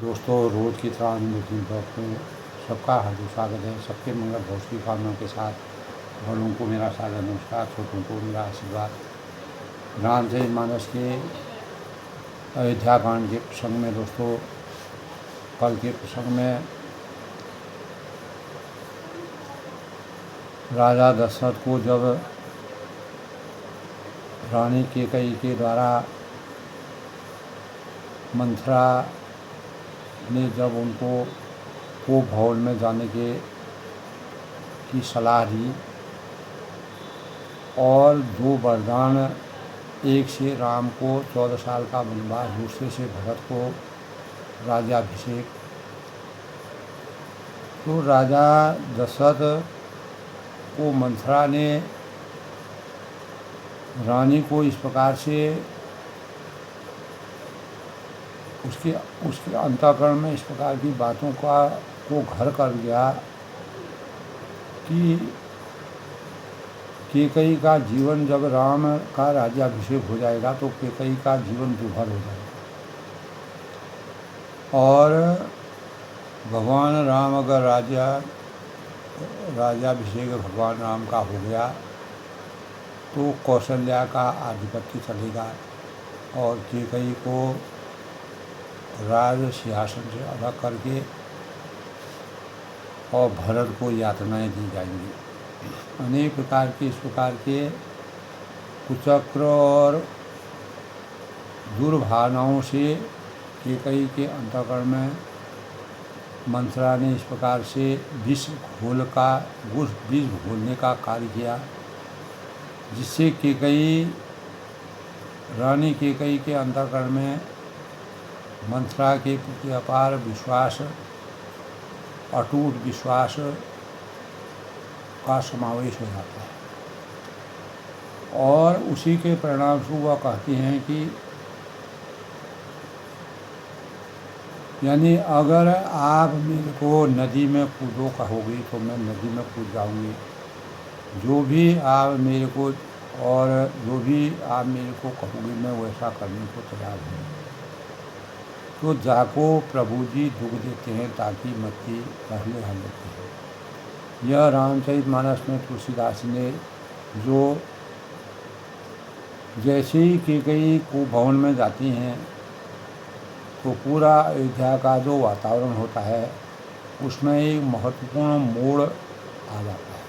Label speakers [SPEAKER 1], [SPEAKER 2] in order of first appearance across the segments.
[SPEAKER 1] दोस्तों, रोज़ की तरह मीटिंग ब्लॉग में सबका हार्दिक स्वागत है। सबके मंगल भविष्य की कामना के साथ बड़ों को मेरा सादर नमस्कार, छोटों को मेरा आशीर्वाद। रामचरितमानस के अयोध्या कांड के प्रसंग में दोस्तों, कल के प्रसंग में राजा दशरथ को जब रानी कैकेयी के द्वारा मंथरा ने जब उनको को भवन में जाने की सलाह दी और दो वरदान, एक से राम को 14 साल का वनवास, दूसरे से भरत को राज्याभिषेक। तो राजा दशरथ को मंथरा ने रानी को इस प्रकार से उसके अंतःकरण में इस प्रकार की बातों को घर कर गया कि कैकेयी का जीवन, जब राम का राज्याभिषेक हो जाएगा तो कैकेयी का जीवन दुर्भर हो जाएगा, और भगवान राम अगर राज्याभिषेक भगवान राम का हो गया तो कौशल्या का आधिपत्य चलेगा और कैकेयी को राज सिंहासन से अलग करके और भरत को यातनाएं दी जाएंगी। अनेक प्रकार के इस प्रकार के कुचक्र और दुर्भावनाओं से कैकेयी के अंतःकरण में मंथरा ने इस प्रकार से विष घोलने का कार्य किया, जिससे रानी कैकेयी के अंतःकरण में मंथरा के प्रति अपार विश्वास, अटूट विश्वास का समावेश हो जाता है। और उसी के परिणामस्वरूप वह कहती हैं कि यानी अगर आप मेरे को नदी में कूदो कहोगी तो मैं नदी में कूद जाऊंगी, जो भी आप मेरे को कहोगी मैं वैसा करने को तैयार हूँ। तो जाको प्रभु जी दुख देते हैं ताकि मत्ती पहले हल लेते हैं। यह रामचरितमानस में तुलसीदास ने जो जैसे ही कैकेयी को भवन में जाती हैं तो पूरा अयोध्या का जो वातावरण होता है उसमें एक महत्वपूर्ण मोड़ आ जाता है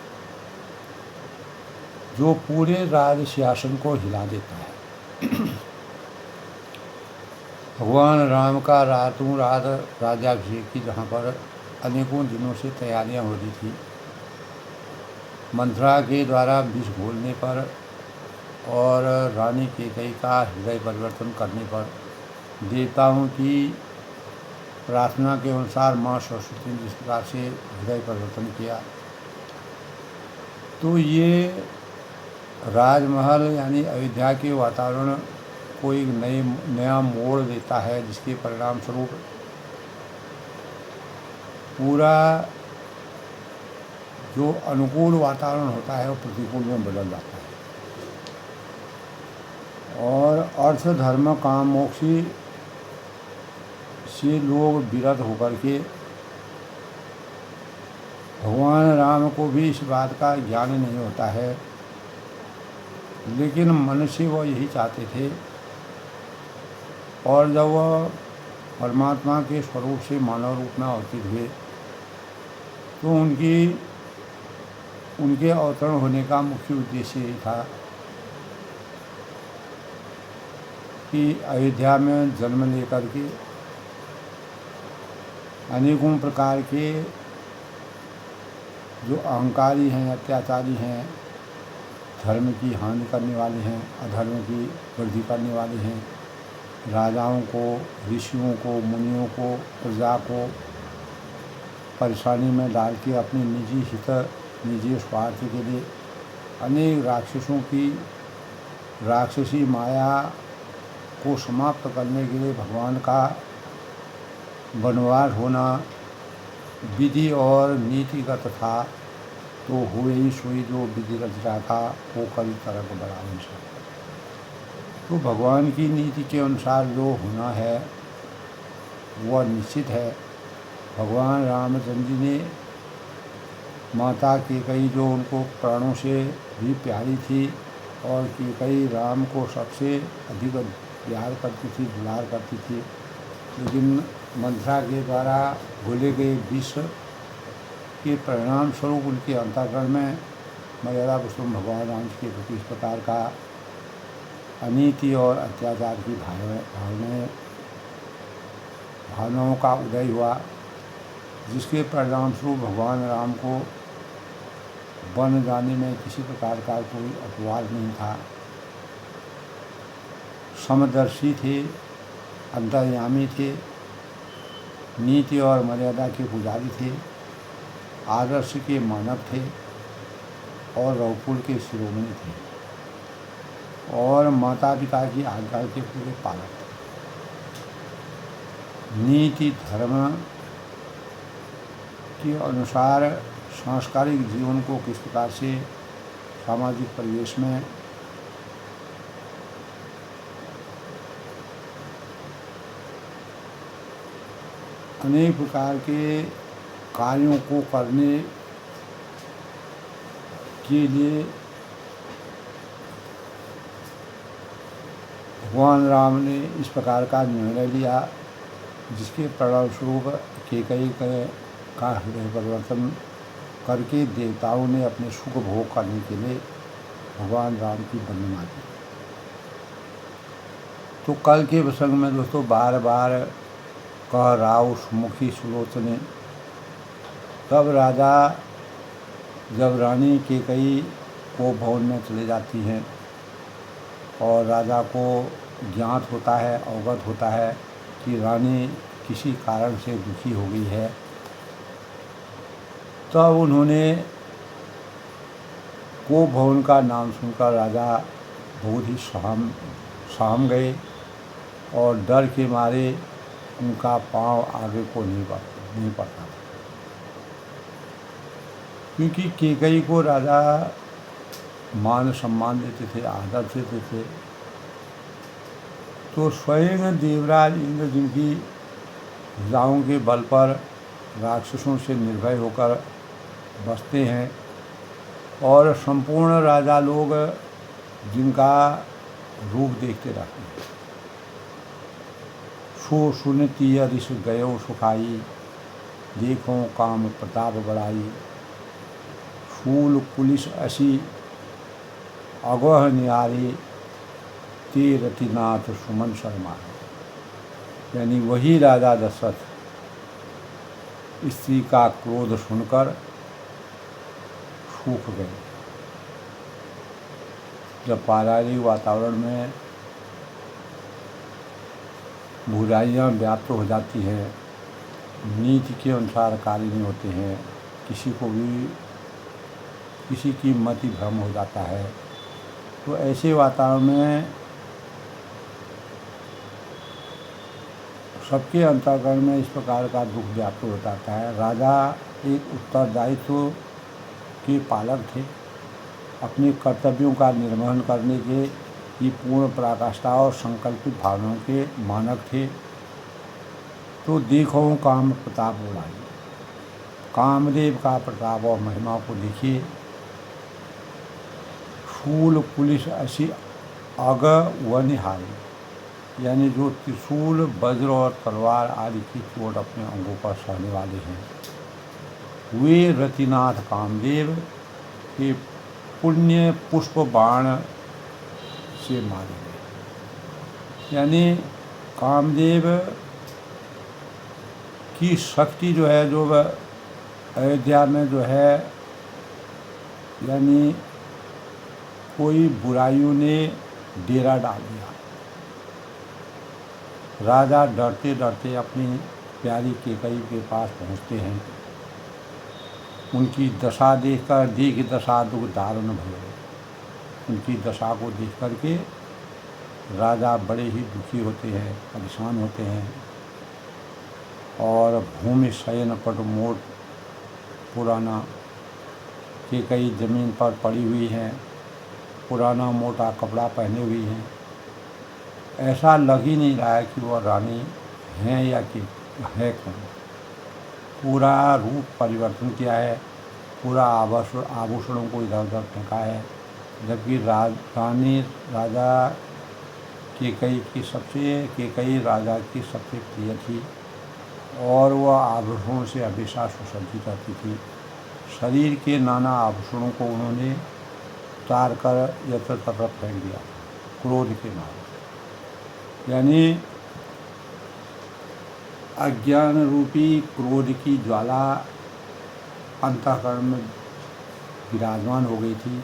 [SPEAKER 1] जो पूरे राज सिंहासन को हिला देता है। भगवान राम का रातों रात राज्याभिषेक की, जहाँ पर अनेकों दिनों से तैयारियां हो रही थी, मंथरा के द्वारा विष घोलने पर और रानी कैकेयी का हृदय परिवर्तन करने पर देवताओं की प्रार्थना के अनुसार माँ सरस्वती ने जिस प्रकार से हृदय परिवर्तन किया, तो ये राजमहल यानी अयोध्या के वातावरण को एक नया मोड़ देता है, जिसके परिणाम स्वरूप पूरा जो अनुकूल वातावरण होता है वो प्रतिकूल में बदल जाता है। और अर्थ धर्म काम मोक्षी से लोग विरत होकर के भगवान राम को भी इस बात का ज्ञान नहीं होता है, लेकिन मन से वह यही चाहते थे। और जब वह परमात्मा के स्वरूप से मानव रूप में अवतरित हुए तो उनके अवतरण होने का मुख्य उद्देश्य यही था कि अयोध्या में जन्म लेकर के अनेकों प्रकार के जो अहंकारी हैं, अत्याचारी हैं, धर्म की हानि करने वाले हैं, अधर्म की वृद्धि करने वाले हैं, राजाओं को, ऋषियों को, मुनियों को, प्रजा को परेशानी में डाल के अपने निजी स्वार्थ के लिए अनेक राक्षसों की राक्षसी माया को समाप्त करने के लिए भगवान का वनवास होना विधि और नीतिगत था। तो हुए ही सोई जो विधि रचना था वो कभी तरह को बढ़ा नहीं सकता। तो भगवान की नीति के अनुसार जो होना है वह निश्चित है। भगवान रामचंद्र जी ने माता कैकेयी जो उनको प्राणों से भी प्यारी थी और कैकेयी राम को सबसे अधिक प्यार करती थी, दुलार करती थी, लेकिन मंथरा के द्वारा घोले गए विष के परिणाम स्वरूप उनके अंतःकरण में मर्यादा पुरुषोत्तम भगवान राम के प्रति इस प्रकार का अनीति और अत्याचार की भावनाओं का उदय हुआ, जिसके परिणाम स्वरूप भगवान राम को वन जाने में किसी प्रकार का कोई अपवाद नहीं था। समदर्शी थे, अंतर्यामी थे, नीति और मर्यादा के पुजारी थे, आदर्श के मानव थे और रघुकुल के शिरोमणि थे और माता पिता की आज्ञा के पूरे पालक थे। नीति धर्म के अनुसार सांस्कारिक जीवन को किस प्रकार से सामाजिक परिवेश में अनेक प्रकार के कार्यों को करने के लिए भगवान राम ने इस प्रकार का निर्णय लिया, जिसके परिणामस्वरूप कैकेयी का हृदय परिवर्तन करके देवताओं ने अपने सुख भोग करने के लिए भगवान राम की वंदना की। तो कल के प्रसंग में दोस्तों बार बार कह राव सुमुखी सुलोचने, तब राजा जब रानी कैकेयी को भवन में चले जाती हैं और राजा को ज्ञात होता है, अवगत होता है कि रानी किसी कारण से दुखी हो गई है, तब उन्होंने को भवन का नाम सुनकर राजा बहुत ही सहम गए और डर के मारे उनका पांव आगे को नहीं पड़ता, क्योंकि कैकेयी को राजा मान सम्मान देते थे, आदर देते थे। तो स्वयं देवराज इंद्र जिनकी भुजाओं के बल पर राक्षसों से निर्भय होकर बसते हैं और संपूर्ण राजा लोग जिनका रूप देखते रहते हैं, सो सुनती ऋष गयो सुखाई, देखो काम प्रताप बढ़ाई, फूल पुलिस असी अगह निहारी, ते रतिनाथ सुमन शर्मा। यानी वही राजा दशरथ स्त्री का क्रोध सुनकर सूख गए। जब पारिवारिक वातावरण में बुराइयां व्याप्त हो जाती हैं, नीति के अनुसार कार्य नहीं होते हैं, किसी की मति भ्रम हो जाता है, तो ऐसे वातावरण में सबके अंतःकरण में इस प्रकार का दुख व्याप्त हो जाता है। राजा एक उत्तरदायित्व के पालक थे, अपने कर्तव्यों का निर्वहन करने के की पूर्ण पराकाष्ठा और संकल्पित भावनाओं के मानक थे। तो देखो काम प्रताप बढ़ाई, कामदेव का प्रताप और महिमा को देखिए। शूल पुलिस असी अग व निहारी, यानी जो त्रिशूल वज्र और तलवार आदि की चोट अपने अंगों पर सहने वाले हैं, वे रतिनाथ कामदेव के पुण्य पुष्प बाण से मारे गए। यानी कामदेव की शक्ति जो है, जो अयोध्या में जो है, यानी कोई बुराइयों ने डेरा डाल दिया। राजा डरते डरते अपनी प्यारी कैकेयी के पास पहुँचते हैं। उनकी दशा देखकर देख दशा दुख दारुण भय, उनकी दशा को देख करके राजा बड़े ही दुखी होते हैं, परेशान होते हैं और भूमि शयन पट मोट पुराना कैकेयी जमीन पर पड़ी हुई है, पुराना मोटा कपड़ा पहने हुई हैं। ऐसा लग ही नहीं रहा है कि वह रानी हैं या कि है कौन। पूरा रूप परिवर्तन किया है, पूरा आभूषणों को इधर उधर फेंका है। जबकि राजा केकई राजा की सबसे प्रिय थी और वह आभूषणों से हमेशा सुसज्जित रहती थी। शरीर के नाना आभूषणों को उन्होंने उतार कर यत्र तत्र फेंक दिया क्रोध के मारे। यानी अज्ञान रूपी क्रोध की ज्वाला अंतःकरण में विराजमान हो गई थी।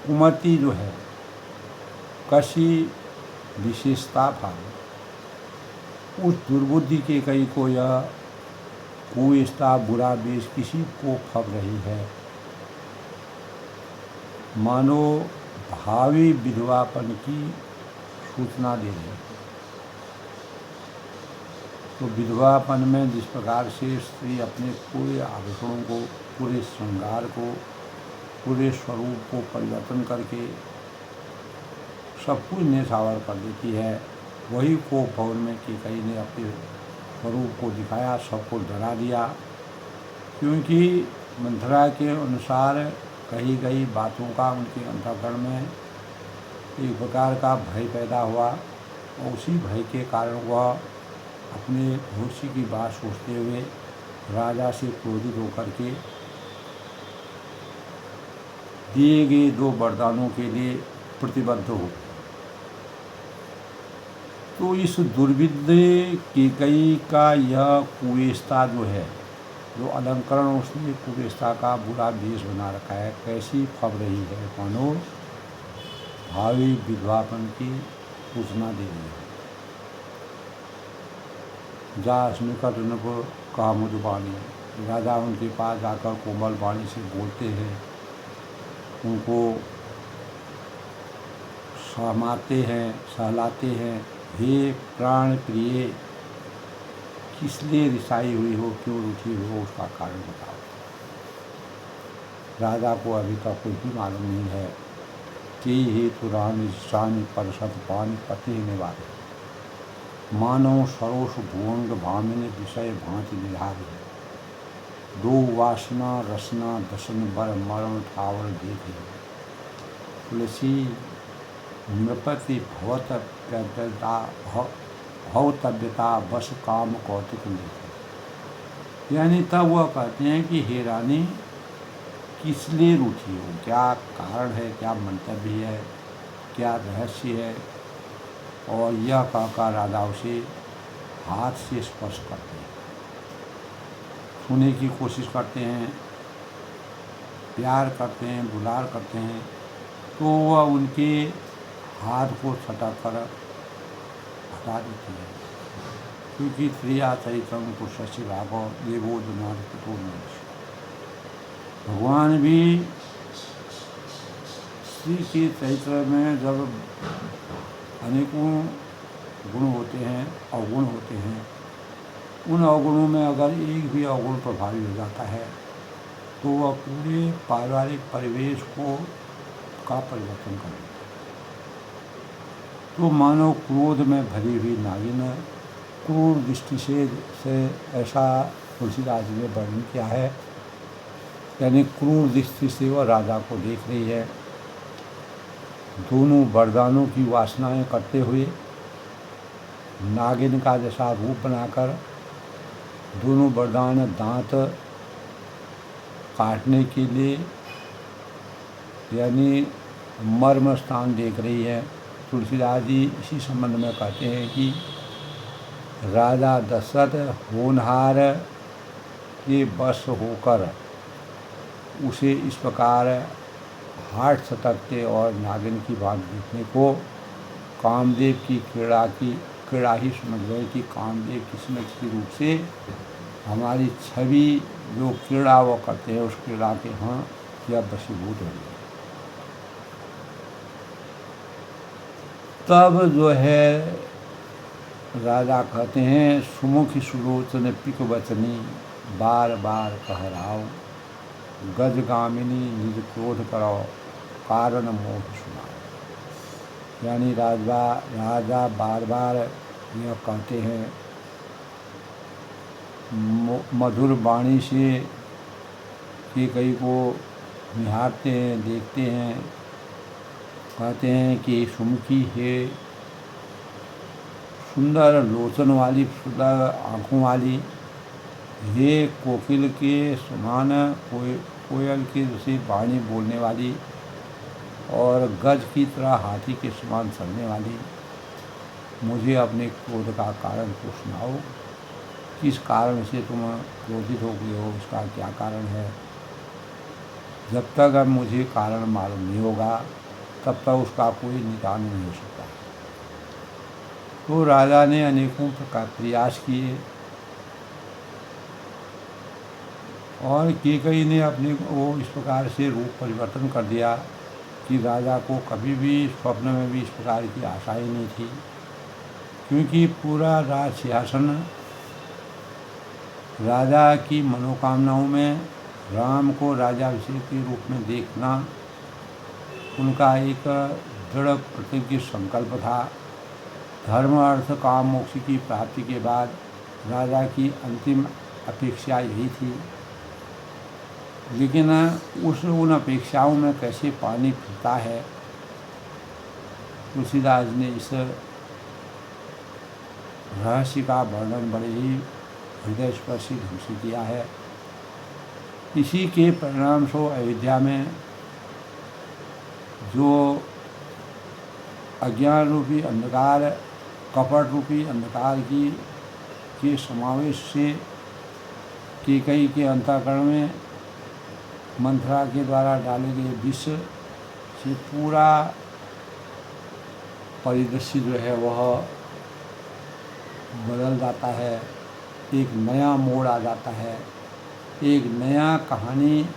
[SPEAKER 1] कुमति जो है कशी विशेषता भाव, उस दुर्बुद्धि के कई को यह कुएष्टा बुरा बेश किसी को फब रही है, मानो भावी विधवापन की सूचना दे रही है। तो विधवापन में जिस प्रकार से स्त्री अपने पूरे आभूषणों को, पूरे श्रृंगार को, पूरे स्वरूप को परिवर्तन करके सब कुछ न्यौछावर कर देती है, वही को भवन में केकई ने अपने स्वरूप को दिखाया, सबको डरा दिया। क्योंकि मंथरा के अनुसार कही गई बातों का उनके अंतःकरण में एक प्रकार का भय पैदा हुआ और उसी भय के कारण वह अपने भविष्य की बात सोचते हुए राजा से क्रोधित होकर के दिए गए 2 वरदानों के लिए प्रतिबद्ध हो। तो इस दुर्विद्य केकई का यह कुवेष्टा जो है, जो अलंकरण उसने कुवेष्टा का बुरा वेश बना रखा है, कैसी फब रही है, मानो भावी विधवापन की सूचना दे रही है। जास निकट नपुर कहा मधुबानी, राजा उनके पास जाकर कोमल वाणी से बोलते हैं, उनको सहमाते हैं, सहलाते हैं। हे प्राण प्रिय, किस लिए रिसाई हुई हो, क्यों रूठी हुई हो, उसका कारण बताओ। राजा को अभी तक कुछ भी मालूम नहीं है कि हेतु रानी शानी परसत पानी पति निवार मानव सरोष भुवंग भामिनी विषय भांति निधार है। 2 वासना रसना दसन बर मरण ठावर देखे। तुलसी नृपति भवतव्यता बस काम कौतुक देखे। यानी तब वह कहते हैं कि हे रानी, किस लिए रूठी हो, क्या कारण है, क्या मंतव्य है, क्या रहस्य है। और यह कहकर राजा उसे हाथ से स्पर्श करते हैं, छूने की कोशिश करते हैं, प्यार करते हैं, दुलार करते हैं। तो वह उनके हाथ को छटक कर हटा देती है। क्योंकि प्रिया चरित्रम को शशि भागो देवो दुनाथ पुतो मनुष्य। भगवान भी स्त्री के चरित्र में जब अनेकों गुण होते हैं, अवगुण होते हैं, उन अवगुणों में अगर एक भी अवगुण प्रभावी हो जाता है तो वह पूरे पारिवारिक परिवेश का परिवर्तन कर देता है। तो मानो क्रोध में भरी हुई नागिन क्रूर दृष्टि से ऐसा तुलसीदास जी ने वर्णन किया है। यानी क्रूर दृष्टि से वह राजा को देख रही है, दोनों वरदानों की वासनाएं करते हुए नागिन का जैसा रूप बनाकर दोनों वरदान दांत काटने के लिए यानी मर्म स्थान देख रही है। तुलसीदास जी इसी संबंध में कहते हैं कि राजा दशरथ होनहार के वश होकर उसे इस प्रकार हाथ सटकते और नागिन की बात देखने को कामदेव की क्रीड़ा ही समझ गए कि कामदेव किसी न किसी रूप से हमारी छवि जो क्रीड़ा वो करते हैं उस क्रीड़ा के यहाँ यह वशीभूत हो गई। तब जो है राजा कहते हैं सुमुखी सुलोचन पिक वचनी बार बार कहराओ गजगामिनी निज क्रोध करो कारण मोह सुनाओ। यानी राजा बार बार यह कहते हैं मधुर वाणी से कैकई को निहारते हैं, देखते हैं। कहते हैं कि सुमुखी है, सुंदर लोचन वाली, सुंदर आँखों वाली, ये कोकिल के समान, कोयल के जैसे वाणी बोलने वाली, और गज की तरह हाथी के समान चलने वाली, मुझे अपने क्रोध का कारण तो सुनाओ। किस कारण से तुम क्रोधित हो गए हो, इसका क्या कारण है? जब तक अब मुझे कारण मालूम नहीं होगा तब तक उसका कोई निदान नहीं हो सकता। तो राजा ने अनेकों प्रकार प्रयास किए और कैकई ने अपने को इस प्रकार से रूप परिवर्तन कर दिया कि राजा को कभी भी स्वप्न में भी इस प्रकार की आशा ही नहीं थी, क्योंकि पूरा राज सिंहासन राजा की मनोकामनाओं में राम को राजाभिषेक के रूप में देखना उनका एक दृढ़ प्रतिज्ञ संकल्प था। धर्म अर्थ काम मोक्ष की प्राप्ति के बाद राजा की अंतिम अपेक्षा यही थी, लेकिन उन अपेक्षाओं में कैसे पानी फिरता है, तुलसीदास ने इस रहस्य का वर्णन बड़े ही हृदय स्पर्शी ढंग से किया है। इसी के परिणाम स्वरूप अयोध्या में जो अज्ञान रूपी अंधकार, कपट रूपी अंधकार के समावेश से कैकई के अंतःकरण में मंथरा के द्वारा डाले गए विष से पूरा परिदृश्य जो है वह बदल जाता है, एक नया मोड़ आ जाता है, एक नया कहानी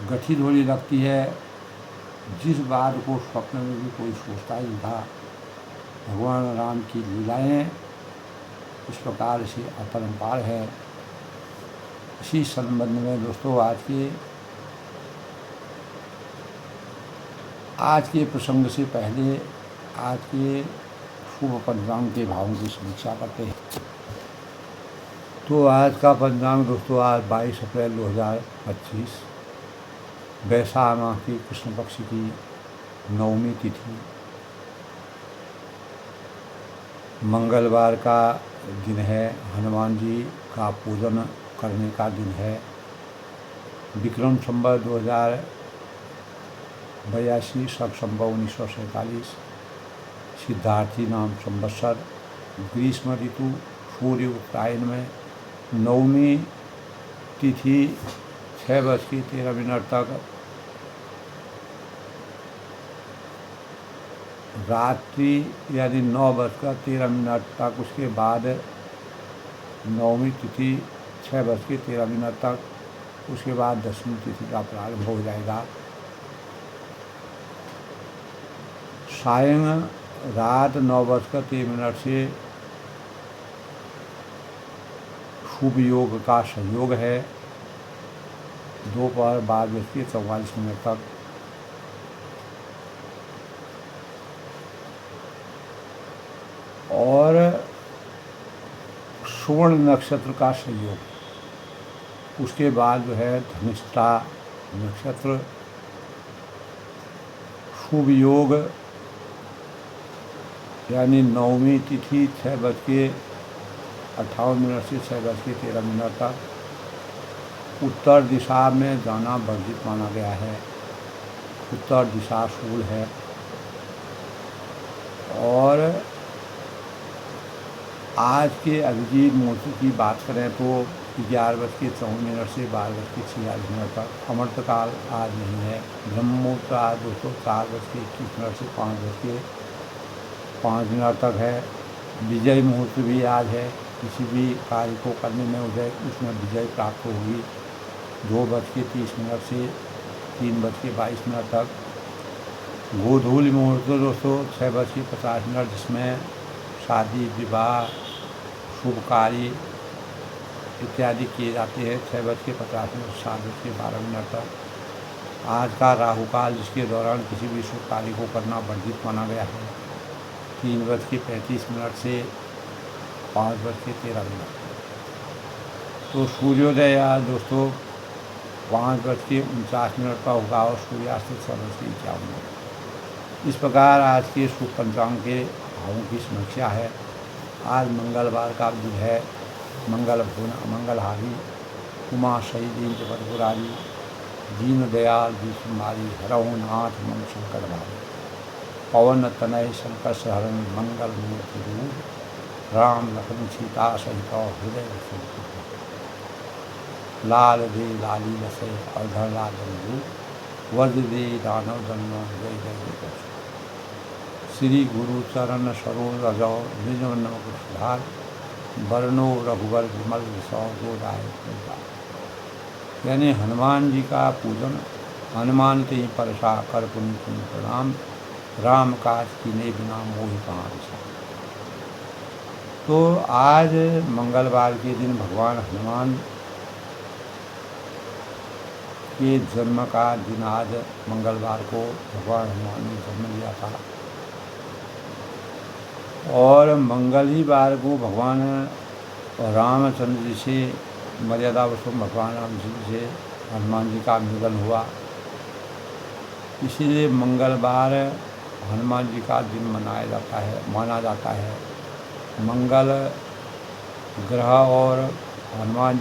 [SPEAKER 1] गठित होने लगती है, जिस बात को स्वप्न में भी कोई सोचता ही था। भगवान राम की लीलाएं इस प्रकार से अपरंपार है। इसी संबंध में दोस्तों आज के प्रसंग से पहले आज के शुभ पंचांग के भावों की समीक्षा करते हैं। तो आज का पंचांग दोस्तों आज 22 अप्रैल 2025 वैशाख माह की कृष्ण पक्ष की 9वीं तिथि मंगलवार का दिन है। हनुमान जी का पूजन करने का दिन है। विक्रम संवत 2082 शक संवत 1947 सिद्धार्थी नाम संवत्सर ग्रीष्म ऋतु सूर्य उत्तरायण में 9वीं तिथि 6:13 तक रात्रि यानी 9:13 तक, उसके बाद 9वीं तिथि 6:13 तक, उसके बाद 10वीं तिथि का प्रारंभ हो जाएगा। सायं रात 9:13 से शुभ योग का संयोग है, दोपहर 12:44 तक। और स्वर्ण नक्षत्र का संयोग, उसके बाद जो है धनिष्ठा नक्षत्र, शुभ योग यानी 9वीं तिथि 6:58 से 6:13 तक। उत्तर दिशा में जाना वर्जित माना गया है, उत्तर दिशा शूल है। और आज के अभिजीत मुहूर्त की बात करें तो 11:54 से 12:46 तक। अमृतकाल आज नहीं है। ब्रह्म मुहूर्त आज 4:21 से 5:05 तक है। विजय मुहूर्त भी आज है, किसी भी कार्य को करने में उसमें विजय प्राप्त होगी 2:30 से 3:22 तक। गोधूली मुहूर्त दोस्तों 6:50, जिसमें शादी विवाह शुभ कार्य इत्यादि किए जाते हैं 6:50 से 7:12 तक। आज का राहुकाल, जिसके दौरान किसी भी शुभ कार्य को करना वर्जित माना गया है, 3:35 से 5:13 तो सूर्योदय आज दोस्तों 5:49 पर होगा और सूर्यास्त 6:51। इस प्रकार आज के शुभ पंचांग के भावों की समीक्षा है। आज मंगलवार का दिन है। मंगल भुवन अमंगलहारी उमा शही दीन जगतपुरारी दीन दयाल विष्णुमारी हरौ नाथ मन शंकर भारी पवन तनय शंकर सहरण मंगल मूर्ति रूप राम लखन सीता सहित हृदय लाल दे लाली लसे अधर लाल वज्र दे दानव जन्म जय जय जय श्री गुरु चरण सरोज रजौ निज नमक सुधार वर्णो रघुवर विमल सौ गोदाय। यानी हनुमान जी का पूजन, हनुमान ते ही परसा कर पुण्य पुण्य प्रणाम, राम काज कीने बिना मोहि कहाँ विसा। तो आज मंगलवार के दिन भगवान हनुमान के जन्म का दिन आज मंगलवार को भगवान हनुमान ने जन्म लिया था और मंगल ही वार को भगवान रामचंद्र जी से मर्यादा पुरुषोत्तम भगवान राम जी से हनुमान जी का मिलन हुआ। इसीलिए मंगलवार हनुमान जी का दिन माना जाता है। मंगल ग्रह और हनुमान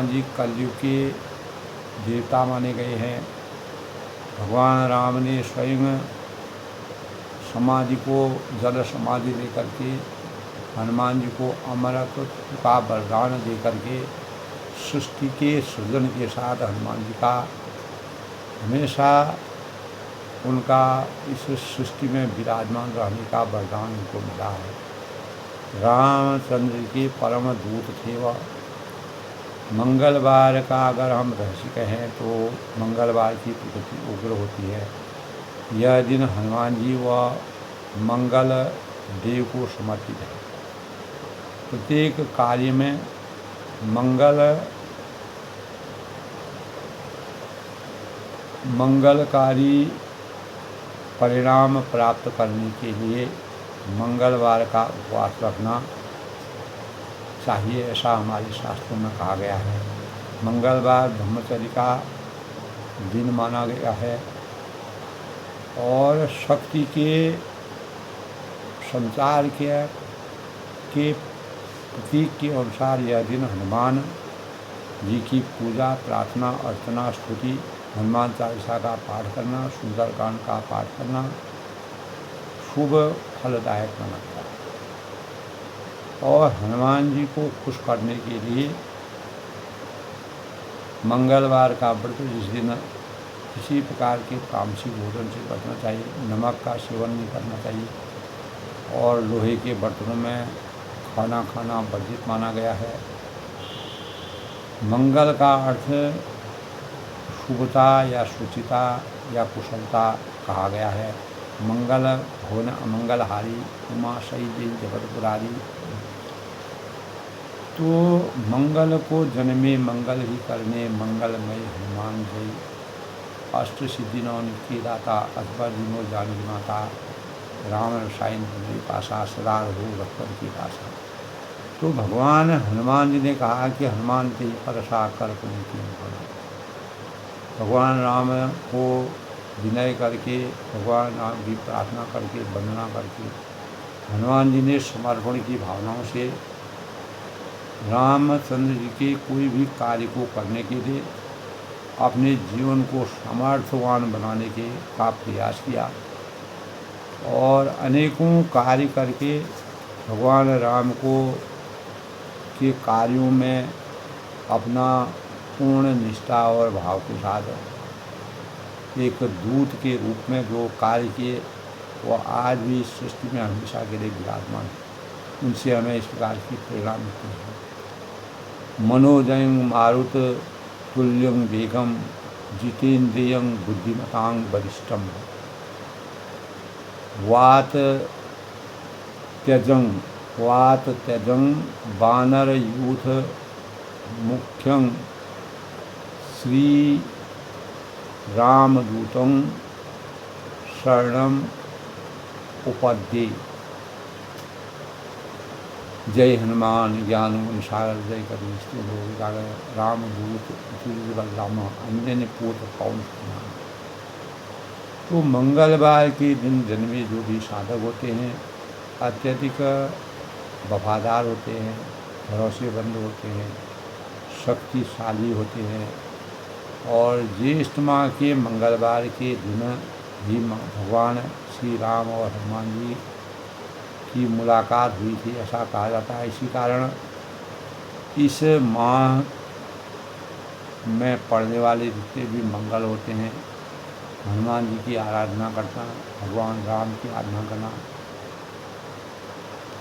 [SPEAKER 1] जी कलयुग के देवता माने गए हैं। भगवान राम ने स्वयं समाधि को जल समाधि लेकर के हनुमान जी को अमरत्व का वरदान दे करके सृष्टि के सृजन के साथ हनुमान जी का हमेशा उनका इस सृष्टि में विराजमान रहने का वरदान उनको मिला है। रामचंद्र के परम दूत थे वह। मंगलवार का अगर हम रहस्य कहें तो मंगलवार की प्रकृति उग्र होती है। यह दिन हनुमान जी व मंगल देव को समर्पित है। प्रत्येक कार्य में मंगलकारी परिणाम प्राप्त करने के लिए मंगलवार का उपवास रखना चाहिए, ऐसा हमारे शास्त्रों में कहा गया है। मंगलवार ब्रह्मचर्य का दिन माना गया है और शक्ति के संचार के प्रतीक के अनुसार यह दिन हनुमान जी की पूजा, प्रार्थना, अर्चना, स्तुति, हनुमान चालीसा का पाठ करना, सुंदरकांड का पाठ करना शुभ फलदायक माना गया है। और हनुमान जी को खुश करने के लिए मंगलवार का व्रत, जिस दिन किसी प्रकार के तामसिक भोजन से बचना चाहिए, नमक का सेवन नहीं करना चाहिए और लोहे के बर्तनों में खाना खाना वर्जित माना गया है। मंगल का अर्थ शुभता या शुचिता या कुशलता कहा गया है। मंगल भुवन अमंगलहारी उमा शही दीन जगतपुरारी। तो मंगल को जन्मे मंगल ही करने मंगलमय हनुमान जय। अष्ट सिद्धि नौ के दाता अकबर दिनो जानी माता राम रसायन पासा सदा रहो रखकर की पासा। तो भगवान हनुमान जी ने कहा कि हनुमान ते परसा कर पुण्य की। भगवान राम को विनय करके, भगवान राम की प्रार्थना करके, वंदना करके हनुमान जी ने समर्पण की भावनाओं से रामचंद्र जी के कोई भी कार्य को करने के लिए अपने जीवन को सामर्थ्यवान बनाने का प्रयास किया और अनेकों कार्य करके भगवान राम को के कार्यों में अपना पूर्ण निष्ठा और भाव के साथ एक दूत के रूप में जो कार्य किए वो आज भी सृष्टि में हमेशा के लिए विराजमान है। उनसे हमें इस प्रकार की प्रेरणा मिलती है। मनोजयं मारुत तुल्यं वेगं जितेन्द्रियं बुद्धिमतां वरिष्ठं वात त्यजं वानर यूथ मुख्यं श्री रामदूतं शरणम उपद्ये। जय हनुमान ज्ञान गुण सागर जय कपीश लोक सागर रामदूत बलराम अंजनी पुत्र पवन सुत। तो मंगलवार के दिन में जो भी साधक होते हैं अत्यधिक वफादार होते हैं, भरोसेमंद होते हैं, शक्तिशाली होते हैं। और ज्येष्ठ माह के मंगलवार के दिन भी भगवान श्री राम और हनुमान जी की मुलाकात हुई थी, ऐसा कहा जाता है। इसी कारण इस माह में पढ़ने वाले जितने भी मंगल होते हैं, हनुमान जी की आराधना करना, भगवान राम की आराधना करना,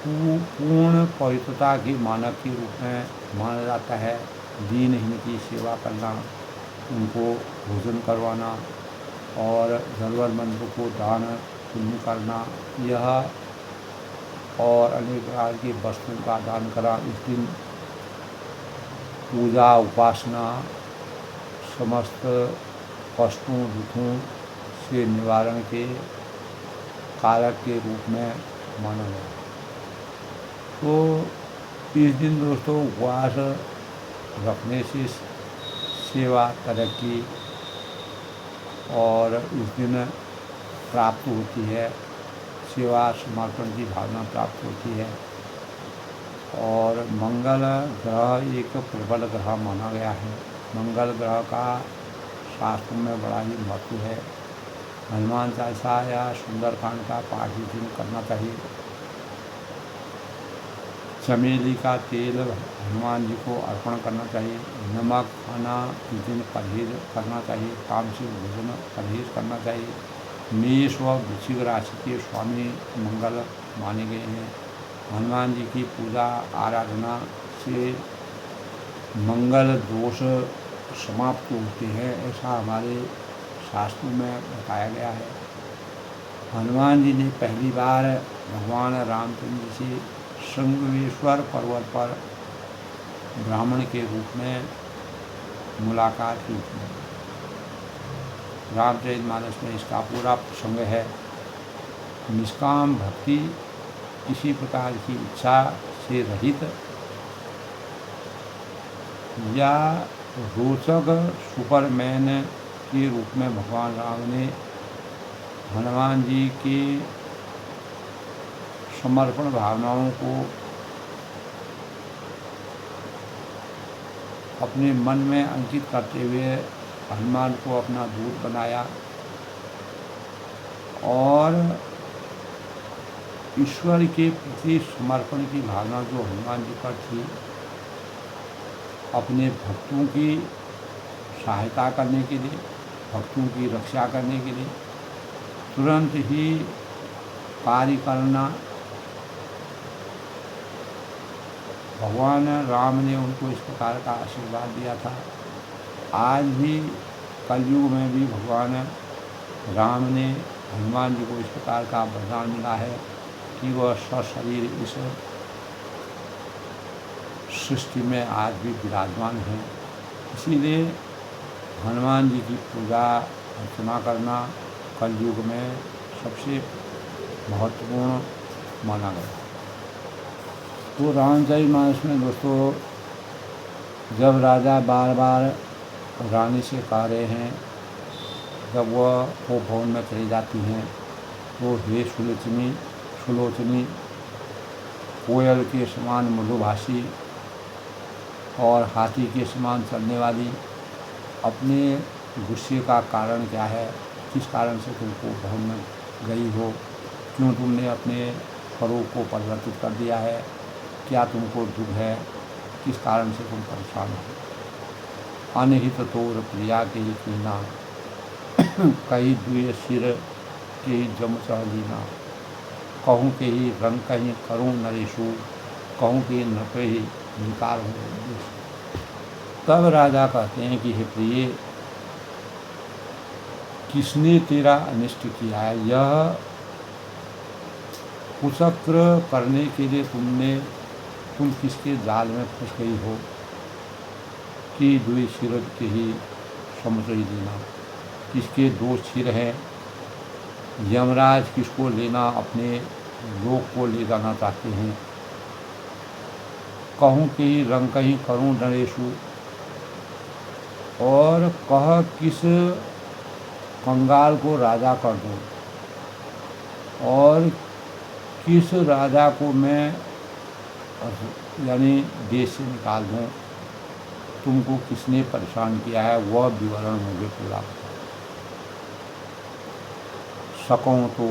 [SPEAKER 1] पूर्ण पवित्रता की मानक के रूप में माना जाता है। दीनहीन की सेवा करना, उनको भोजन करवाना और ज़रूरतमंदों को दान पुण्य करना, यह और अनेक प्रकार की वस्तुओं का दान करा। इस दिन पूजा उपासना समस्त कष्टों दुखों से निवारण के कारक के रूप में माना गया। तो इस दिन दोस्तों उपवास रखने से सेवा तरक्की और इस दिन प्राप्त होती है, सेवा समर्पण की भावना प्राप्त होती है। और मंगल ग्रह एक प्रबल ग्रह माना गया है। मंगल ग्रह का शास्त्र में बड़ा ही महत्व है। हनुमान चालीसा या सुंदरकांड का पाठ इस दिन करना चाहिए। चमेली का तेल हनुमान जी को अर्पण करना चाहिए। नमक खाना इस दिन परहेज करना चाहिए। तामसिक भोजन परहेज करना चाहिए। मेष व वृश्चिक राशि के स्वामी मंगल माने गए हैं। हनुमान जी की पूजा आराधना से मंगल दोष समाप्त होते हैं, ऐसा हमारे शास्त्रों में बताया गया है। हनुमान जी ने पहली बार भगवान रामचंद्र जी से श्रृंगेश्वर पर्वत पर ब्राह्मण के रूप में मुलाकात की थी। रामचरितमानस में इसका पूरा प्रसंग है। निष्काम भक्ति, किसी प्रकार की इच्छा से रहित या रोचक सुपरमैन के रूप में भगवान राम ने हनुमान जी के समर्पण भावनाओं को अपने मन में अंकित करते हुए हनुमान को अपना दूत बनाया और ईश्वर के प्रति समर्पण की भावना जो हनुमान जी पर थी, अपने भक्तों की सहायता करने के लिए, भक्तों की रक्षा करने के लिए तुरंत ही कार्य करना, भगवान राम ने उनको इस प्रकार का आशीर्वाद दिया था। आज भी कलयुग में भी भगवान राम ने हनुमान जी को इस प्रकार का वरदान मिला है कि वह सशरीर इस सृष्टि में आज भी विराजमान है। इसीलिए हनुमान जी की पूजा अर्चना करना कलयुग में सबसे महत्वपूर्ण माना गया। तो रामचरितमानस में दोस्तों जब राजा बार बार रानी से कह रहे हैं, जब वह वो भवन में चली जाती हैं, तो हे सुलोचनी कोयल के समान मृदुभाषी और हाथी के समान चलने वाली, अपने गुस्से का कारण क्या है? किस कारण से तुमको भवन में गई हो? क्यों तुमने अपने स्वरूप को परिवर्तित कर दिया है? क्या तुमको दुख है? किस कारण से तुम परेशान हो? अनहित तोर प्रिया के ही कीना, कहीं दुए सिर के ही जम चलीना, कहूँ के ही रंग कहीं करूँ नरेशु, कहूँ के नृप ही निकार हूँ। तब राजा कहते हैं कि हे प्रिय, किसने तेरा अनिष्ट किया है? यह कुचक्र करने के लिए तुम किसके जाल में फंस गई हो कि दुई सिर के ही समझ ही देना? किसके दो सिर हैं? यमराज किसको लेना अपने लोक को ले जाना चाहते हैं? कहूँ कि रंग कहीं करूँ नरेशु, और कह किस कंगाल को राजा कर दूँ, और किस राजा को मैं यानी देश से निकाल दूँ। तुमको किसने परेशान किया है वह विवरण मुझे पूरा बताओ। सकूँ तो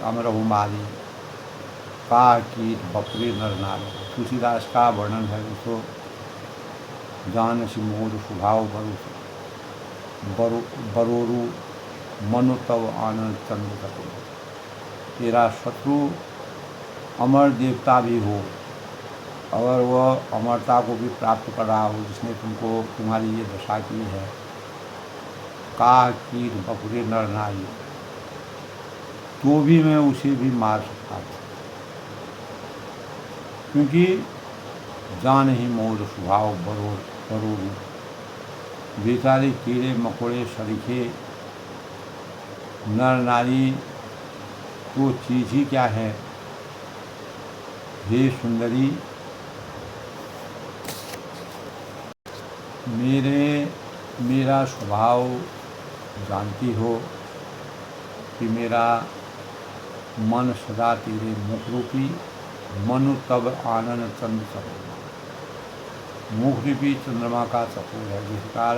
[SPEAKER 1] अमरहु मारी, का कीट बपरे नर नारी। तुलसीदास का वर्णन है उसको, जानसी मोर स्वभाव बरोरु मनु तव आनंद चंद्र कपे। तेरा शत्रु अमर देवता भी हो, अगर वह अमरता को भी प्राप्त कर रहा हो, जिसने तुमको तुम्हारी ये दशा की है, काह कीट बपरे नर नारी, तो भी मैं उसे भी मार सकता था, क्योंकि जान ही मोर स्वभाव बरोरु। बेचारे कीड़े मकोड़े सरीखे नर नारी तो चीज़ ही क्या है। हे सुंदरी, मेरा स्वभाव जानती हो कि मेरा मन सदा तेरे मुख रूपी मनु तब आनंद चंद्र चकोर। मुख रूपी चंद्रमा का चकोर है, जिस प्रकार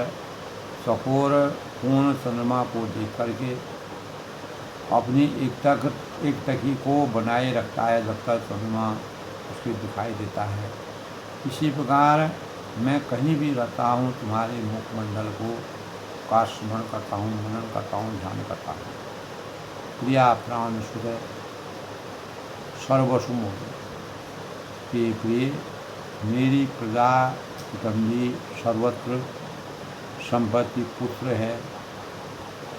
[SPEAKER 1] चकोर पूर्ण चंद्रमा को देख करके अपनी एक टकी को बनाए रखता है जब तक चंद्रमा उसके दिखाई देता है। इसी प्रकार मैं कहीं भी रहता हूँ, तुम्हारे मुखमंडल का स्मरण करता हूँ, मनन करता हूँ, ध्यान करता हूँ। प्रिया प्राण सुध सर्वसु मोद के प्रिय, मेरी प्रजा गंभी सर्वत्र संपत्ति पुत्र है,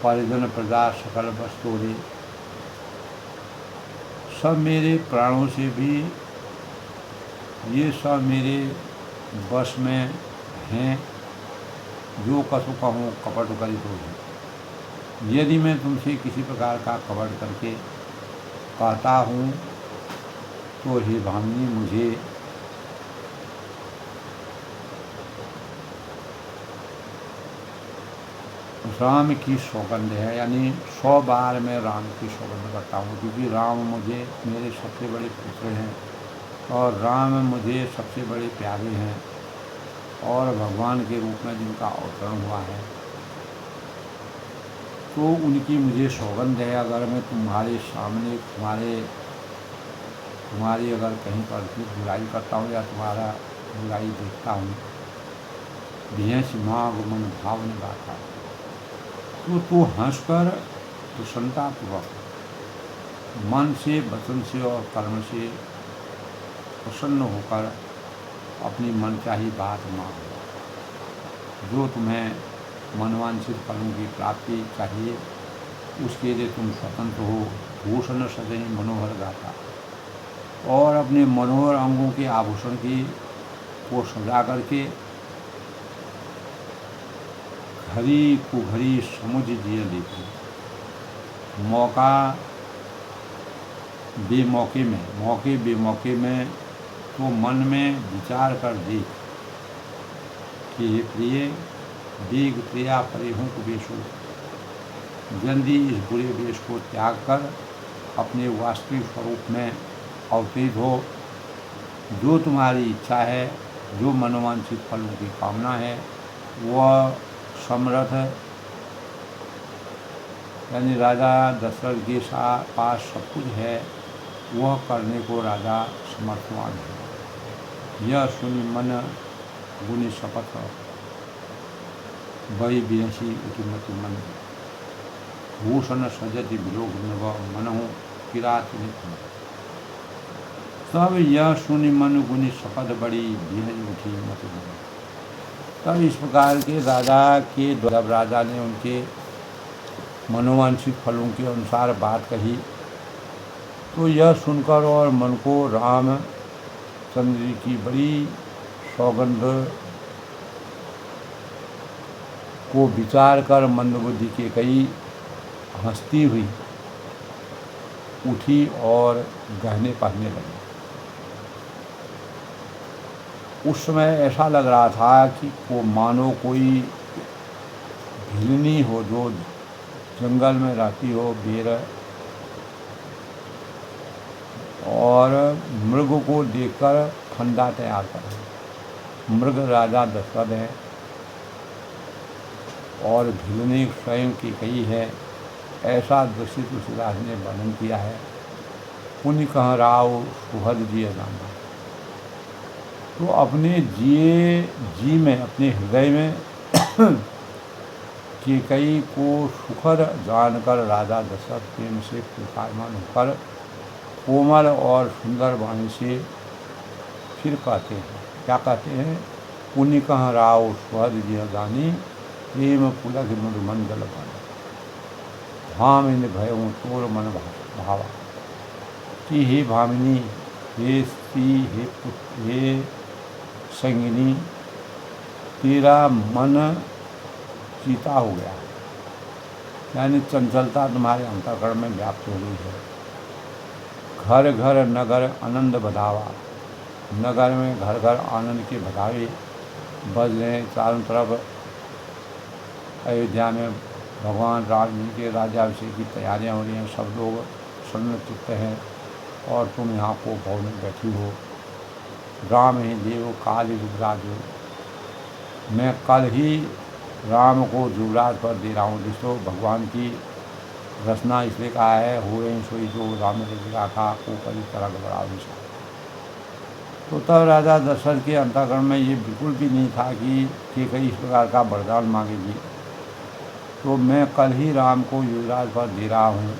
[SPEAKER 1] परिजन प्रजा सकल वस्तुरे। सब मेरे प्राणों से भी ये सब मेरे वश में हैं, जो कसु कहूँ कपट करी तो है। यदि मैं तुमसे किसी प्रकार का कपट करके कहता हूँ तो हे भामिनी, मुझे राम की सौगंध है, यानी 100 बार मैं राम की सौगंध करता हूँ, क्योंकि राम मुझे मेरे सबसे बड़े पुत्र हैं और राम मुझे सबसे बड़े प्यारे हैं और भगवान के रूप में जिनका अवतरण हुआ है, तो उनकी मुझे सौगंध है। अगर मैं तुम्हारे सामने तुम्हारी अगर कहीं पर भी बुराई करता हूँ या तुम्हारा बुराई देखता हूँ, भैंस माँ मन भाव ने गाता, तो तू हंसकर प्रसन्नतापूर्वक मन से, वचन से और कर्म से प्रसन्न होकर अपनी मनचाही बात मांग। जो तुम्हें मनवांछित फलों की प्राप्ति चाहिए, उसके लिए तुम स्वतंत्र हो। भूषण सजई मनोहर गाता, और अपने मनोहर अंगों के आभूषण को सजा करके घड़ी कुघड़ी समुझ जिए लेती। मौके बेमौके में तो मन में विचार कर देख कि हे प्रिय, वेग प्रिया परे हूँ कुबेशु, जल्दी इस बुरे वेश को त्याग कर अपने वास्तविक स्वरूप में अवतरित हो। जो तुम्हारी इच्छा है, जो मनोवांछित फलों की कामना है, वह समर्थ यानी राजा दशरथ के पास सब कुछ है, वह करने को राजा समर्थवान है। यह सुनि मन गुनि शपथ, वही विनसी उतिमति मन, भूषण सजति विलोक नव मनहु किरात नित्य। तब यह सुनि मन गुनि शपथ बड़ी विनय उठी मति मन। तब इस प्रकार के जब राजा ने उनके मनोवांछित फलों के अनुसार बात कही, तो यह सुनकर और मन को रामचंद्र जी की बड़ी सौगंध को विचार कर मंदबुद्धि के कई हंसती हुई उठी और गहने पहनने लगी। उस समय ऐसा लग रहा था कि वो मानो कोई भिलनी हो जो जंगल में रहती हो, बेर, और मृग को देखकर फंदा तैयार कर। मृग राजा दशरथ है और भिलनी स्वयं की कही है। ऐसा दृश्य तुलसीदास ने वर्णन किया है। पुण्य कह राव सुहद जिय जाना। तो अपने जी में, अपने हृदय में कैकेयी को सुखद जानकर राजा दशरथ प्रेम से पुलकायमान होकर कोमल और सुंदर वाणी से फिर कहते हैं, क्या कहते हैं? पुण्य कह राव सुहद जिय जानी, प्रेम पुलक मधुमंडल पानी। भामिनी भयउ तोर मन भावा। कि हे भामिनी, हे स्त्री, हे संगिनी, तेरा मन चीता हो गया, यानी चंचलता तुम्हारे अंतःकरण में व्याप्त हो गई है। घर घर नगर आनंद बधावा। नगर में घर घर आनंद के बधावे बज रहे। चारों तरफ अयोध्या में भगवान राम जी के राज्याभिषेक की तैयारियां हो रही हैं। सब लोग सन्न चित्त हैं और तुम यहाँ को भवन में बैठी हो। राम ही देव काल युवराज हो। मैं कल ही राम को युवराज पर दे रहा हूँ। जिसको भगवान की रचना इसलिए कहा है, हो रही सोई जो राम ने लिखा था को कभी तरह घबरा विषा। तो तब राजा दशरथ के अंतःकरण में ये बिल्कुल भी नहीं था कि कई इस प्रकार का वरदान मांगेगी। तो मैं कल ही राम को युवराज पर दे रहा हूँ।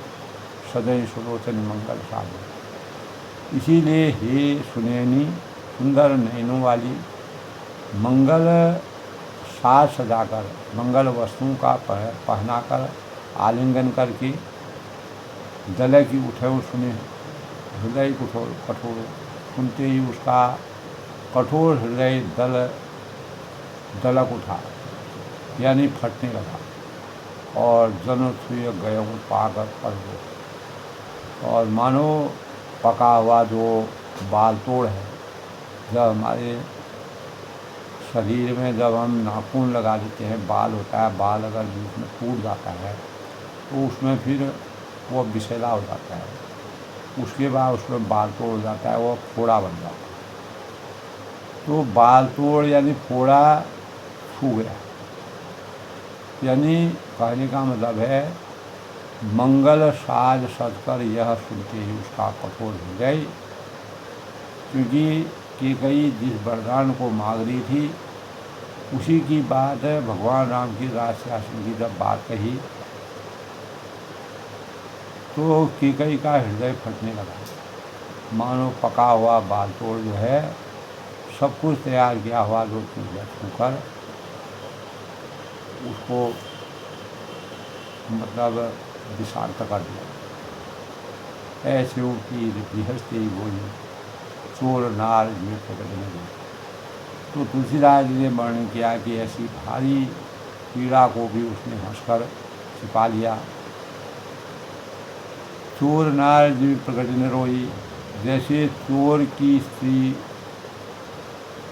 [SPEAKER 1] सदैव सुलोचन मंगल साधु। इसीलिए हे सुनैनी, सुंदर नैनों वाली, मंगल साज सजाकर, मंगल वस्तुओं का पहनाकर, आलिंगन करके, दल की उठे सुने, हृदय कठोर, सुनते ही उसका कठोर हृदय दलक उठा, यानी फटने लगा। और जन छुए गए पाकर पड़ गए। और मानो पका हुआ जो बाल तोड़ है, जब हमारे शरीर में जब हम नाखून लगा देते हैं, बाल होता है, बाल अगर बीच में टूट जाता है तो उसमें फिर वो विषैला हो जाता है। उसके बाद उसमें बाल तोड़ हो जाता है, वो फोड़ा बन जाता है। तो बाल तोड़ यानी फोड़ा छू गया, यानी कहने का मतलब है मंगल साज सजकर यह सुनते ही उसका कठोर हृदय, क्योंकि कैकेयी जिस वरदान को मांग रही थी उसी की बात है। भगवान राम की राज शासन की जब बात कही तो कैकेयी का हृदय फटने लगा। मानो पका हुआ बाल तोड़ जो है, सब कुछ तैयार किया हुआ जो छूकर उसको मतलब विषाक्त कर दिया। ऐसे की गृहस्थी बोली चोर नार में प्रकट नहीं। तो तुलसीदास जी ने वर्णन किया कि ऐसी भारी पीड़ा को भी उसने हंसकर छिपा लिया। चोर नार जीव प्रकट न रोई। जैसे चोर की स्त्री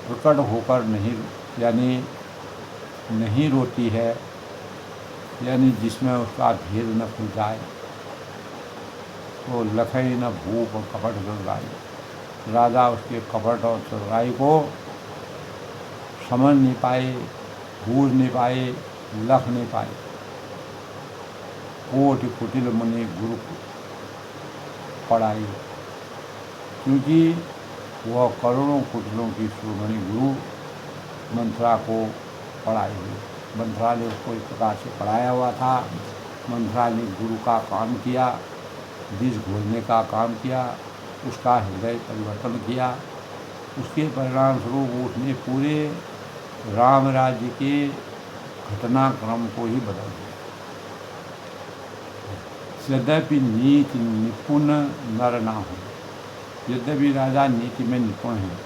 [SPEAKER 1] प्रकट होकर नहीं, यानी नहीं रोती है, यानी जिसमें उसका भेद न खुल जाए, तो लखई न भूप और कपट चतुराई। राजा उसके कपट और चतुराई को समझ नहीं पाए, बूझ नहीं पाए, लख नहीं पाए। कोटि कुटिल मुनि गुरु पढ़ाई, क्योंकि वह करोड़ों कुटिलों की शिरोमणि गुरु मंथरा को पढ़ाई हुई। मंथरा ने उसको इस प्रकार से पढ़ाया हुआ था। मंथरा ने गुरु का काम किया, बीज घोलने का काम किया, उसका हृदय परिवर्तन किया। उसके परिणाम स्वरूप उसने पूरे राम राज्य के घटनाक्रम को ही बदल दिया। यद्यपि नीति निपुण नर ना हो, यद्यपि राजा नीति में निपुण है,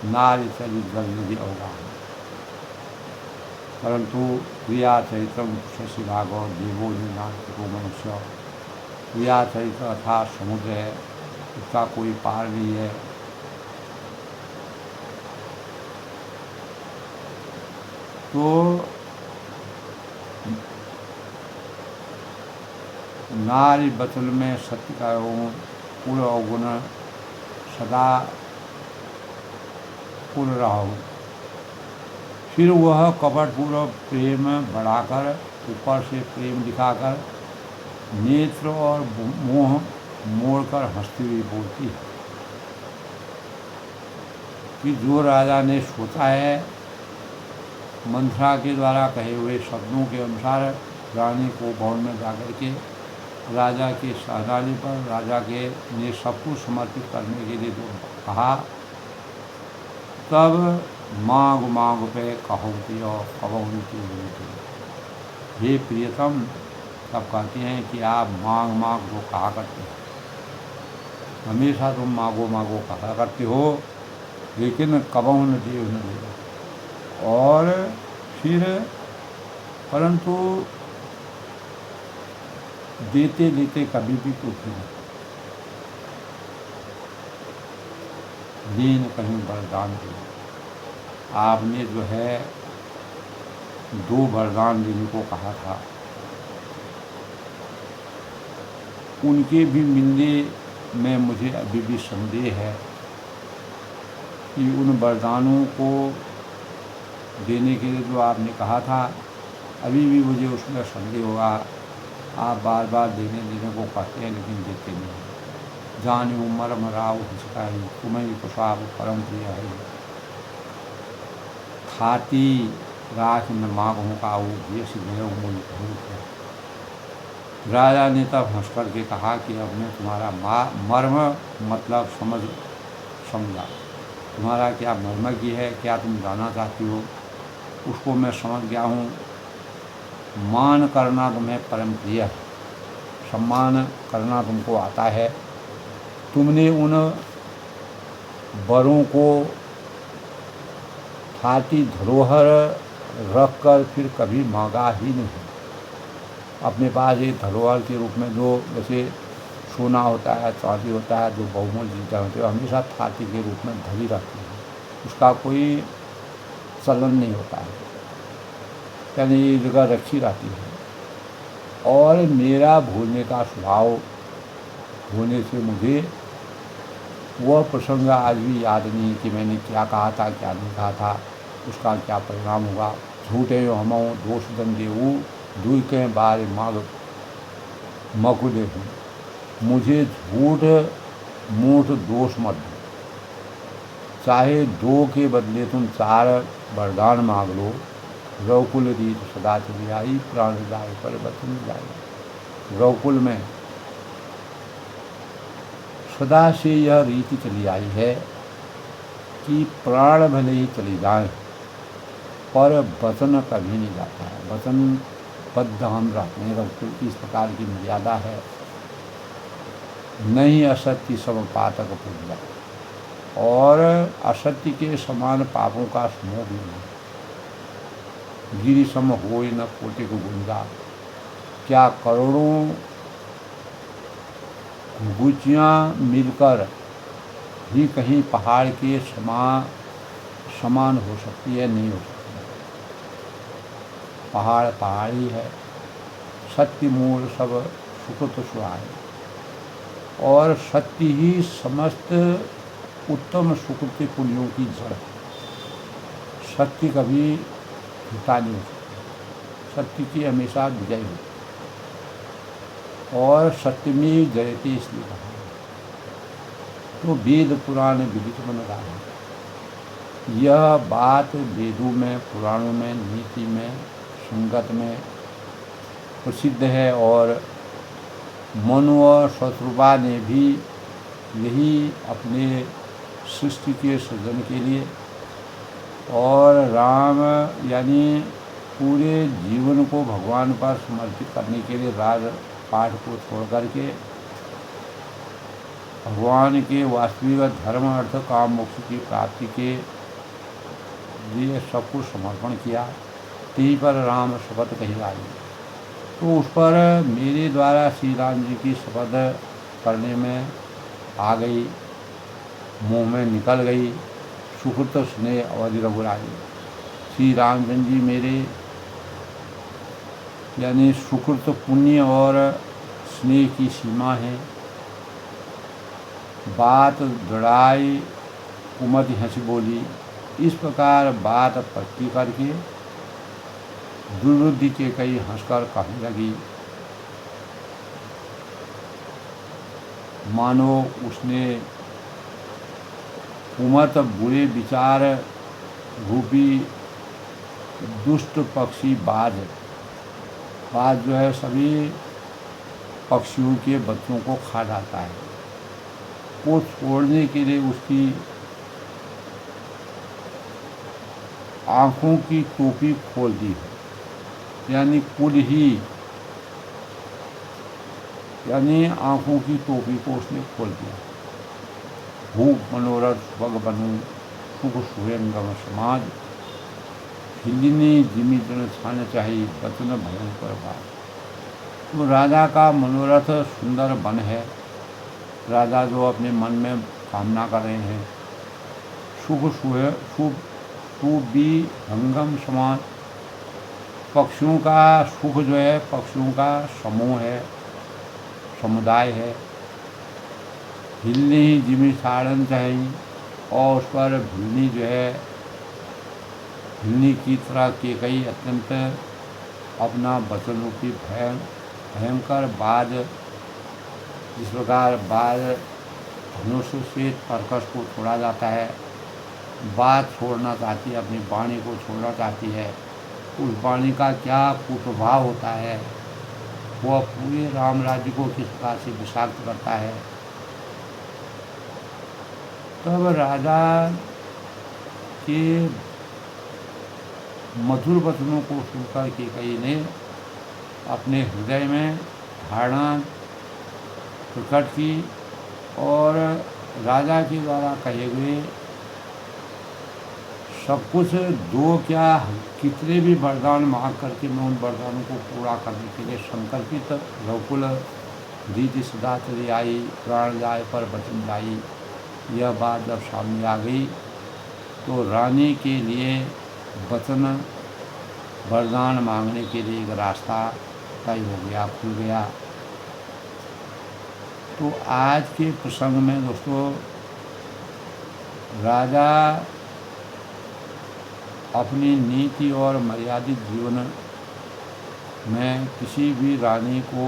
[SPEAKER 1] नारी चरित जल्दी होगा, परंतु क्रिया चरित्रम शशि भागव देवो निर्णाको मनुष्य। क्रिया चरित्र अर्थात समुद्र है, उसका कोई पार नहीं है। तो नारी बतुल में सत्य का पूर्ण अवगुण सदा पूर्ण रहा हूँ। फिर वह कपटपूर्वक प्रेम बढ़ाकर ऊपर से प्रेम दिखाकर नेत्र और मुंह मोड़कर हंसती हुई बोलती है कि जो राजा ने सोचा है, मंथरा के द्वारा कहे हुए शब्दों के अनुसार रानी को भवन में जाकर के राजा के सहजाने पर राजा के ने सब कुछ समर्पित करने के लिए जो कहा, तब मांग मांग पे कहती और कबूलती हुई थी। ये प्रियतम तब कहती हैं कि आप मांग मांग को कहा करते हैं, हमेशा तुम मांगो मांगो कहा करते हो, लेकिन कबहू न दिए न दे। और फिर परंतु देते लेते कभी भी कुछ नहीं, दीन कहीं वरदान दिया। आपने जो है 2 वरदान देने को कहा था, उनके भी मिलने में मुझे अभी भी संदेह है कि उन वरदानों को देने के लिए जो आपने कहा था, अभी भी मुझे उसमें संदेह होगा। आप बार बार देने को कहते हैं लेकिन देते नहीं। जाने मर मराव हिचकाई तुम्हें कुशाब परम प्रिय है, खाती राख न मांगों का वो ये सिद्ध है। राजा ने तब हंस कर के कहा कि अब मैं तुम्हारा मर्म मतलब समझा। तुम्हारा क्या मर्म की है, क्या तुम जानना चाहती हो, उसको मैं समझ गया हूँ। मान करना तुम्हें परम प्रिय है, सम्मान करना तुमको आता है। तुमने उन वरों को खाती धरोहर रख कर फिर कभी मांगा ही नहीं। अपने पास एक धरोहर के रूप में जो जैसे सोना होता है, चांदी होता है, जो बहुमूल्य चीज़ें होती है, हमेशा थाती के रूप में धरी रहती है, उसका कोई चलन नहीं होता है, यानी ये जगह रखी रहती है। और मेरा भूलने का स्वभाव होने से मुझे वह प्रसंग आज भी याद नहीं कि मैंने क्या कहा था क्या नहीं कहा था, उसका क्या परिणाम होगा। झूठे हमो दोष दंदेऊ दुई के बारे माग मकुले हूँ, मुझे झूठ मूठ दोष मत दो। चाहे 2 के बदले तुम 4 वरदान मांग लो, रौकुल रीत सदा चली आई, प्राण जाए पर बचन जाए। रौकुल में सदा से यह रीति चली आई है कि प्राण भले ही चली जाए पर वचन कभी नहीं जाता है, वचन बद्ध हम रहते हैं। रौकुल की इस प्रकार की मर्यादा है, नहीं असत्य सब पातक पूजा, और असत्य के समान पापों का समूह भी नहीं। गिरि सम होय न कोटि को गुंजा, क्या करोड़ों गुचियाँ मिलकर भी कहीं पहाड़ के समान हो सकती है? नहीं हो सकती। पहाड़ पहाड़ ही है, सत्य मूल सब सुकृत सुहाय, और सत्य ही समस्त उत्तम सुकृति पुण्यों की जड़ है। सत्य कभी झूठा नहीं हो सकता, सत्य की हमेशा विजय होती, और सत्य में जयते इसलिए कहा। तो वेद पुराण विदित बन रहा है। यह बात वेदों में, पुराणों में, नीति में, संगत में प्रसिद्ध है, और मनु और शत्रुपा ने भी यही अपने सृष्टि के सृजन के लिए, और राम यानी पूरे जीवन को भगवान पर समर्पित करने के लिए राजपाट को छोड़ करके भगवान के वास्तविक धर्म अर्थ काम मोक्ष की प्राप्ति के लिए सब कुछ समर्पण किया। यहीं पर राम शपथ कही आई, तो उस पर मेरे द्वारा श्री राम जी की शपथ करने में आ गई, मुँह में निकल गई। सुकृत स्नेह अवधि रघुराई, श्री रामचंद्र जी मेरे, यानी सुकृत पुण्य और स्नेह की सीमा है। बात दृढ़ाई कुमति हंसी बोली। इस प्रकार बात पक्की करके दुर्बुद्धि के कई हंसकर कहने लगी, मानो उसने कुमत बुरे विचार रूपी दुष्ट पक्षी बाज जो है सभी पक्षियों के बच्चों को खा डालता है, को छोड़ने के लिए उसकी आँखों की टोपी खोल दी है, यानी कुल ही, यानी आँखों की टोपी को उसने खोल दिया। भूप मनोरथ बग बनू सुख सुयंगम समाज, हिलिनी जिमी जन छान चाहिए बचन भयंकर बात। तो राजा का मनोरथ सुंदर वन है। राजा जो अपने मन में कामना कर रहे हैं, सुविहंगम समान, पक्षियों का सुख जो है पक्षियों का समूह है, समुदाय है। हिलनी जिमी साड़न चाहिए, और उस पर भिलनी जो है हिलनी की तरह के कई अत्यंत अपना वचन रूपी भयंकर बाज, जिस प्रकार बाज धनुष से तरकस को छोड़ा जाता है, बात छोड़ना चाहती है, अपनी वाणी को छोड़ना चाहती है, उस वाणी का क्या कुप्रभाव होता है, वह पूरे राम राज्य को किस प्रकार से विषाक्त करता है। तब राजा के मधुर वचनों को सुनकर कैकेयी ने अपने हृदय में धारणा प्रकट की, और राजा के द्वारा कहे हुए सब कुछ दो क्या कितने भी वरदान मांग करके मैं उन वरदानों को पूरा करने के लिए संकल्पित रघुकुल रीति सदा चली आई, प्राण जाए पर वचन जाई। यह बात जब सामने आ गई तो रानी के लिए वचन वरदान मांगने के लिए एक रास्ता तय हो गया, खुल गया। तो आज के प्रसंग में दोस्तों, राजा अपनी नीति और मर्यादित जीवन में किसी भी रानी को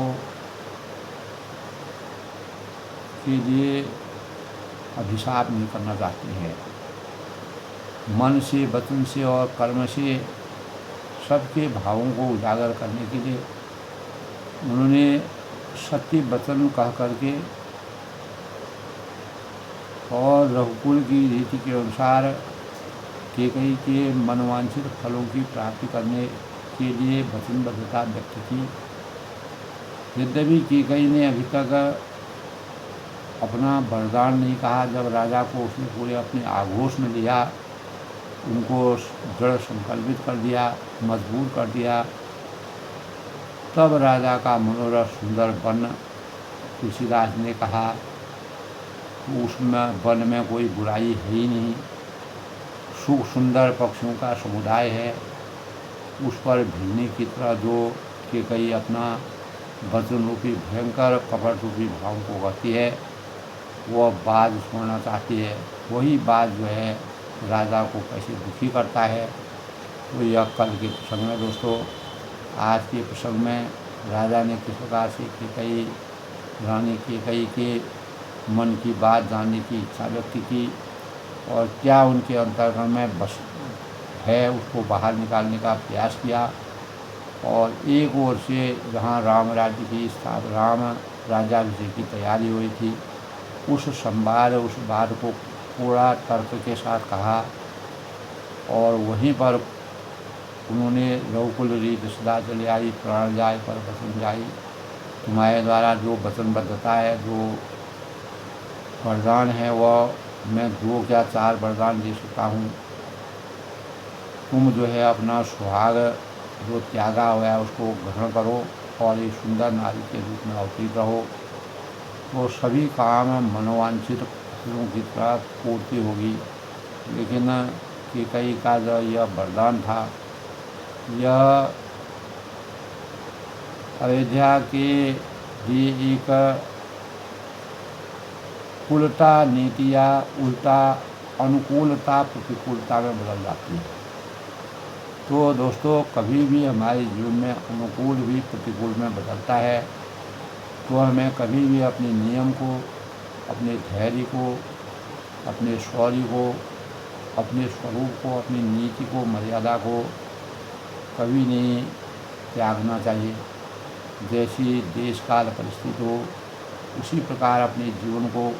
[SPEAKER 1] के लिए अभिशाप नहीं करना चाहते हैं। मन से, वचन से और कर्म से सबके भावों को उजागर करने के लिए उन्होंने सत्य वचन कह करके और रघुकुल की रीति के अनुसार कैकेयी के मनोवांछित फलों की प्राप्ति करने के लिए वचनबद्धता व्यक्त की। यद्यपि कैकेयी ने अभी तक अपना वरदान नहीं कहा, जब राजा को उसने पूरे अपने आघोष में लिया, उनको दृढ़ संकल्पित कर दिया, मजबूर कर दिया, तब राजा का मनोरथ सुंदर वन तुलसीदास ने कहा उसमें वन में कोई बुराई है ही नहीं, सुख सुंदर पक्षियों का समुदाय है। उस पर भिलने की तरह जो कैकेयी अपना वचन रूपी भयंकर कपट रूपी भाव को कहती है, वह बाज छोड़ना चाहती है। वही बाज जो है राजा को कैसे दुखी करता है। तो यह कल के प्रसंग में दोस्तों, आज के प्रसंग में राजा ने किस प्रकार से कैकेयी रानी कैकेयी के मन की बात जानने की इच्छा व्यक्त की, और क्या उनके अंतर्गत में बस है उसको बाहर निकालने का प्रयास किया। और एक ओर से जहाँ राम राज्य की राम राज्याभिषेक की तैयारी हुई थी, उस संवाद उस बात को पूरा तर्क के साथ कहा, और वहीं पर उन्होंने रघुकुल रीति सदा चली आई, प्राण जाए पर वचन जाई। तुम्हारे द्वारा जो वचनबद्धता है, जो वरदान है, वह मैं 2 या 4 वरदान दे सकता हूँ। तुम जो है अपना सुहाग जो त्यागा हुआ है उसको ग्रहण करो, और एक सुंदर नारी के रूप में अवतीर्ण रहो, तो सभी काम मनोवांछित फलों की तरह पूर्ति होगी। लेकिन कैकेयी का जो यह वरदान था, यह अयोध्या के लिए एक उल्टा नीति या उल्टा अनुकूलता प्रतिकूलता में बदल जाती है। तो दोस्तों, कभी भी हमारे जीवन में अनुकूल भी प्रतिकूल में बदलता है, तो हमें कभी भी अपने नियम को, अपने धैर्य को, अपने शौर्य को, अपने स्वरूप को, अपनी नीति को, मर्यादा को कभी नहीं त्यागना चाहिए। जैसी देश काल परिस्थिति हो, उसी प्रकार अपने जीवन को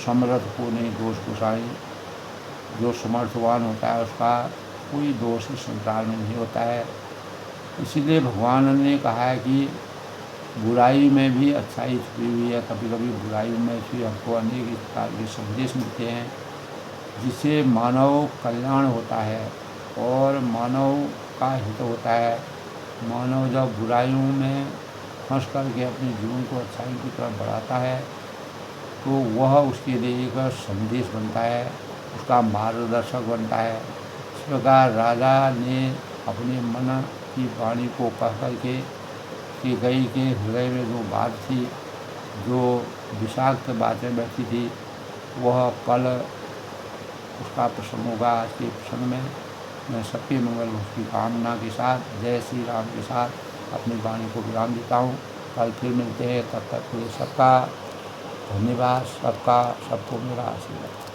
[SPEAKER 1] समर्थ को नहीं दोष घुसाएं। जो समर्थवान होता है उसका कोई दोष इस संसार में नहीं होता है। इसीलिए भगवान ने कहा है कि बुराई में भी अच्छाई छुपी हुई है। कभी कभी बुराई में भी हमको अनेक प्रकार के संदेश मिलते हैं, जिससे मानव कल्याण होता है और मानव का हित होता है। मानव जब बुराइयों में फंस करके अपने जीवन को अच्छाई की तरफ बढ़ाता है, तो वह उसके लिए एक संदेश बनता है, उसका मार्गदर्शक बनता है। इस प्रकार राजा ने अपने मन की वाणी को कह करके कैकेयी के हृदय में जो बात थी, जो विषाक्त बातें बैठी थी, वह कल उसका प्रसन्न होगा। आज के प्रसंग में मैं सबके मंगल की कामना के साथ, जय श्री राम के साथ अपनी वाणी को विराम देता हूँ। कल फिर मिलते हैं, तब तक के लिए सबका धन्यवाद। सबको मेरा आशीर्वाद।